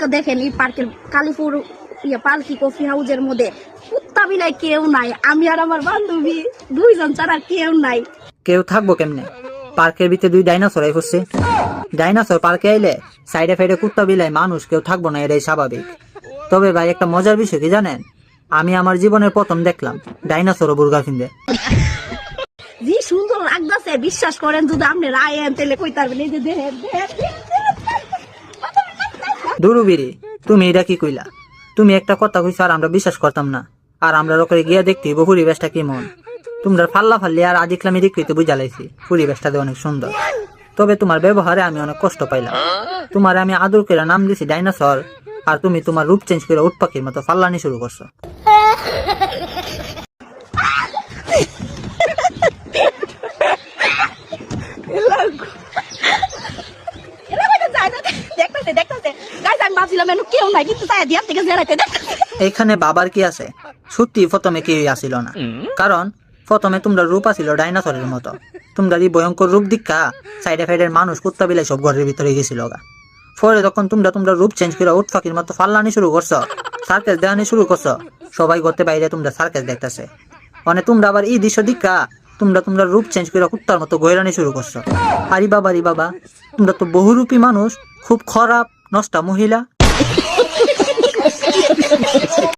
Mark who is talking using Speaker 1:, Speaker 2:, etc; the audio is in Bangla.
Speaker 1: আজকে দেখেন এই পার্কের কালীপুর পালকি কফি হাউসের মধ্যে কুত্তা বিলাই কেউ নাই, আমি আর আমার বান্ধবী দুইজন ছাড়া কেউ নাই।
Speaker 2: কেউ থাকবো কেমনে? পার্কের ভিতরে দুই ডাইনোসর আই করছে। ডাইনোসর পার্কে আইলে সাইডে ফাইডে কুত্তা বিলাই মানুষ কেউ থাকবো না, এটাই স্বাভাবিক। তবে ভাই একটা মজার বিষয় কি জানেন, আমি আমার জীবনের প্রথম দেখলাম ডাইনোসর বুর্গা কিনতে।
Speaker 1: যে সুন্দর লাগতেছে বিশ্বাস করেন, যদি আপনি রায় তেলে কই তারবেন। এই যে দেখেন
Speaker 2: দুরুবিরি, তুমি এটা কি কইলা? তুমি একটা কথা কইছো আর আমরা বিশ্বাস করতাম না, আর আমরা ওখানে গিয়া দেখতে হইব পরিবেশটা কেমন। তোমরা ফাল্লা ফাল্লি আর আদিকলামি দেখতে বুঝা লাইছি পরিবেশটা অনেক সুন্দর। তবে তোমার ব্যবহারে আমি অনেক কষ্ট পাইলাম। তোমার আমি আদর করে নাম দিছি ডাইনোসর, আর তুমি তোমার রূপ চেঞ্জ করে উট পাখির মতো ফাল্লানি শুরু করছো। এখানে বাবার কি আছে? সত্যি প্রথমে কেউই আসিল না, কারণ প্রথমে তোমরা রূপ আসিল ডাইনোসরের মতো। তোমরা এই ভয়ঙ্কর রূপ দীক্ষা সাইডে ফাইডের মানুষ কুত্তা বিলাই সব ঘরের ভিতরে গেছিল গা। পরে তখন তোমরা রূপ চেঞ্জ করে উট পাখির মতো ফাল্লানি শুরু করছো, সার্কেস দেওয়ানি শুরু করছো। সবাই ঘরতে বাইরে তোমরা সার্কেস দেখতেছে, মানে তোমরা আবার এই দৃশ্য দীক্ষা তোমরা রূপ চেঞ্জ করে কুত্তার মতো গৈরানি শুরু করছো। আরে বাবা তোমরা তো বহুরূপী মানুষ, খুব খারাপ নষ্টা মহিলা।